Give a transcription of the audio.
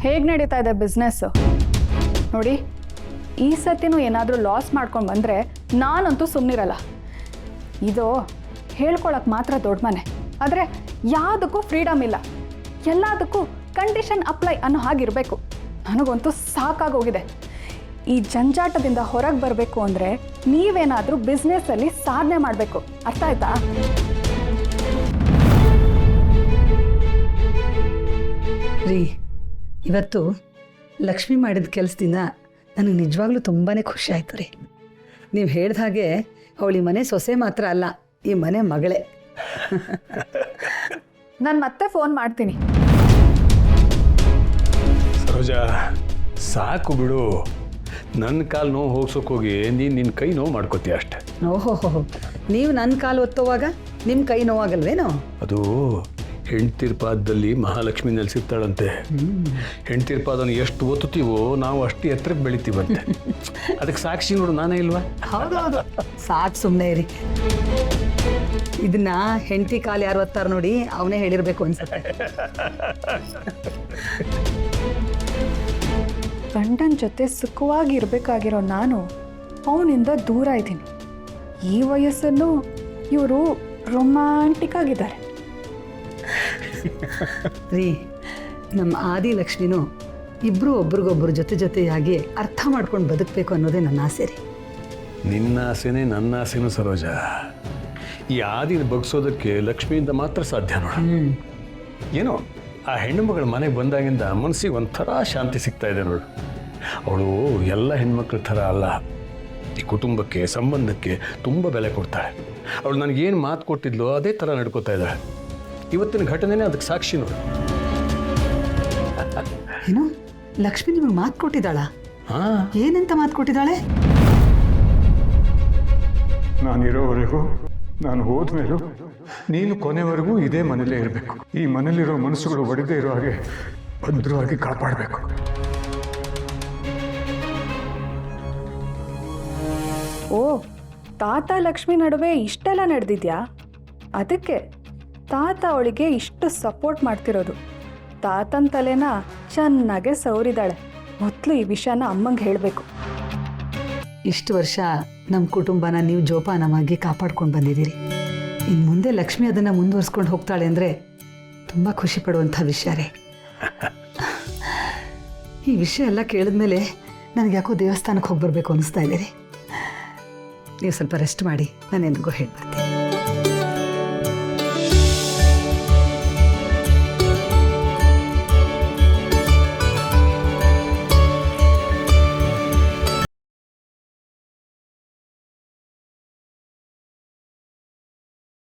ಹೇಗೆ ನಡೀತಾ ಇದೆ ಬಿಸ್ನೆಸ್ಸು? ನೋಡಿ, ಈ ಸತಿನೂ ಏನಾದರೂ ಲಾಸ್ ಮಾಡ್ಕೊಂಡು ಬಂದರೆ ನಾನಂತೂ ಸುಮ್ಮನಿರಲ್ಲ. ಇದು ಹೇಳ್ಕೊಳಕ್ಕೆ ಮಾತ್ರ ದೊಡ್ಡ ಮನೆ, ಆದರೆ ಯಾವುದಕ್ಕೂ ಫ್ರೀಡಮ್ ಇಲ್ಲ. ಎಲ್ಲದಕ್ಕೂ ಕಂಡೀಷನ್ ಅಪ್ಲೈ ಅನ್ನೋ ಹಾಗಿರಬೇಕು. ನನಗಂತೂ ಸಾಕಾಗೋಗಿದೆ. ಈ ಜಂಜಾಟದಿಂದ ಹೊರಗೆ ಬರಬೇಕು ಅಂದರೆ ನೀವೇನಾದರೂ ಬಿಸ್ನೆಸ್ಸಲ್ಲಿ ಸಾಧನೆ ಮಾಡಬೇಕು. ಅರ್ಥ ಆಯ್ತಾ? ರೀ, ಇವತ್ತು ಲಕ್ಷ್ಮಿ ಮಾಡಿದ ಕೆಲಸದಿಂದ ನನಗೆ ನಿಜವಾಗ್ಲೂ ತುಂಬಾ ಖುಷಿ ಆಯಿತು ರೀ. ನೀವು ಹೇಳಿದ ಹಾಗೆ ಅವಳು ಈ ಮನೆ ಸೊಸೆ ಮಾತ್ರ ಅಲ್ಲ, ಈ ಮನೆ ಮಗಳೇ. ನಾನು ಮತ್ತೆ ಫೋನ್ ಮಾಡ್ತೀನಿ. ಸರೋಜಾ, ಸಾಕು ಬಿಡು. ನನ್ನ ಕಾಲು ನೋವು ಹೋಗ್ಸೋಕೋಗಿ ನೀನು ನಿನ್ನ ಕೈ ನೋವು ಮಾಡ್ಕೋತೀಯ ಅಷ್ಟೆ. ಓಹೋ, ನೀವು ನನ್ನ ಕಾಲು ಒತ್ತೋವಾಗ ನಿಮ್ಮ ಕೈ ನೋವಾಗಲ್ವೇನೋ? ಅದು ಹೆಂಡ್ತಿರ್ ಪಾದದಲ್ಲಿ ಮಹಾಲಕ್ಷ್ಮಿ ನೆಲೆಸಿರ್ತಾಳಂತೆ. ಹೆಂಡ್ತಿರ್ ಪಾದನ ಎಷ್ಟು ಒತ್ತುತ್ತೀವೋ ನಾವು ಅಷ್ಟು ಎತ್ತರಕ್ಕೆ ಬೆಳಿತೀವಂತೆ. ಅದಕ್ಕೆ ಸಾಕ್ಷಿ ನೋಡು, ನಾನೇ ಇಲ್ವಾ? ಹೌದೌದು, ಸಾಕು ಸುಮ್ಮನೆ ಇರಿ. ಇದನ್ನ ಹೆಂಡತಿ ಕಾಲು ಯಾರು ಒತ್ತಾರ ನೋಡಿ, ಅವನೇ ಹೇಳಿರ್ಬೇಕು ಅನ್ಸುತ್ತೆ. ಗಂಡನ ಜೊತೆ ಸುಖವಾಗಿ ಇರಬೇಕಾಗಿರೋ ನಾನು ಅವನಿಂದ ದೂರ ಇದ್ದೀನಿ. ಈ ವಯಸ್ಸನ್ನು ಇವರು ರೊಮ್ಯಾಂಟಿಕ್ ಆಗಿದ್ದಾರೆ. ರೀ, ನಮ್ಮ ಆದಿಲಕ್ಷ್ಮಿನೂ ಇಬ್ಬರು ಒಬ್ರಿಗೊಬ್ಬರು ಜೊತೆಯಾಗಿ ಅರ್ಥ ಮಾಡ್ಕೊಂಡು ಬದುಕಬೇಕು ಅನ್ನೋದೇ ನನ್ನ ಆಸೆ ರೀ. ನಿನ್ನ ಆಸೆನೇ ನನ್ನ ಆಸೆನೂ ಸರೋಜಾ. ಈ ಆದಿನ ಬಗ್ಸೋದಕ್ಕೆ ಲಕ್ಷ್ಮಿಯಿಂದ ಮಾತ್ರ ಸಾಧ್ಯ ನೋಡ. ಏನೋ ಆ ಹೆಣ್ಣು ಮಗಳ ಮನೆಗೆ ಬಂದಾಗಿಂದ ಮನಸ್ಸಿಗೆ ಒಂಥರ ಶಾಂತಿ ಸಿಗ್ತಾ ಇದೆ ನೋಡು. ಅವಳು ಎಲ್ಲ ಹೆಣ್ಮಕ್ಳ ಥರ ಅಲ್ಲ, ಈ ಕುಟುಂಬಕ್ಕೆ ಸಂಬಂಧಕ್ಕೆ ತುಂಬ ಬೆಲೆ ಕೊಡ್ತಾಳೆ. ಅವಳು ನನಗೇನು ಮಾತು ಕೊಟ್ಟಿದ್ಲು ಅದೇ ಥರ ನಡ್ಕೋತಾ ಇದ್ದಾಳೆ. ಇವತ್ತಿನ ಘಟನೆನೇ ಅದಕ್ಕೆ ಸಾಕ್ಷಿ ನೋಡು. ಏನು, ಲಕ್ಷ್ಮಿ ನಿಮಗೆ ಮಾತು ಕೊಟ್ಟಿದ್ದಾಳ? ಏನಂತ ಮಾತು ಕೊಟ್ಟಿದ್ದಾಳೆ? ನಾನಿರೋವರೆಗೂ, ನಾನು ಹೋದ್ಮೇಲೂ ನೀನು ಕೊನೆವರೆಗೂ ಇದೇ ಮನೇಲೇ ಇರಬೇಕು. ಈ ಮನೇಲಿರೋ ಮನಸ್ಸುಗಳು ಒಡೆದೇ ಇರೋ ಹಾಗೆ ಭದ್ರವಾಗಿ ಕಾಪಾಡಬೇಕು. ಓ, ತಾತ ಲಕ್ಷ್ಮಿ ನಡುವೆ ಇಷ್ಟೆಲ್ಲ ನಡೆದಿದ್ಯಾ? ಅದಕ್ಕೆ ತಾತ ಅವಳಿಗೆ ಇಷ್ಟು ಸಪೋರ್ಟ್ ಮಾಡ್ತಿರೋದು. ತಾತನ ತಲೆನ ಚೆನ್ನಾಗೆ ಸವರಿದಾಳೆ. ಮೊದಲು ಈ ವಿಷಯನ ಅಮ್ಮಂಗೆ ಹೇಳಬೇಕು. ಇಷ್ಟು ವರ್ಷ ನಮ್ಮ ಕುಟುಂಬನ ನೀವು ಜೋಪಾನವಾಗಿ ಕಾಪಾಡ್ಕೊಂಡು ಬಂದಿದ್ದೀರಿ. ಇನ್ನು ಮುಂದೆ ಲಕ್ಷ್ಮಿ ಅದನ್ನು ಮುಂದುವರ್ಸ್ಕೊಂಡು ಹೋಗ್ತಾಳೆ ಅಂದರೆ ತುಂಬ ಖುಷಿ ಪಡುವಂಥ ವಿಷಯ ರೀ. ಈ ವಿಷಯ ಎಲ್ಲ ಕೇಳಿದ್ಮೇಲೆ ನನಗೆ ಯಾಕೋ ದೇವಸ್ಥಾನಕ್ಕೆ ಹೋಗಿ ಬರಬೇಕು ಅನಿಸ್ತಾ ಇದೆ ರೀ. ನೀವು ಸ್ವಲ್ಪ ರೆಸ್ಟ್ ಮಾಡಿ, ನಾನು ಎಲ್ರಿಗೂ ಹೇಳ್ಬರ್ತೀನಿ.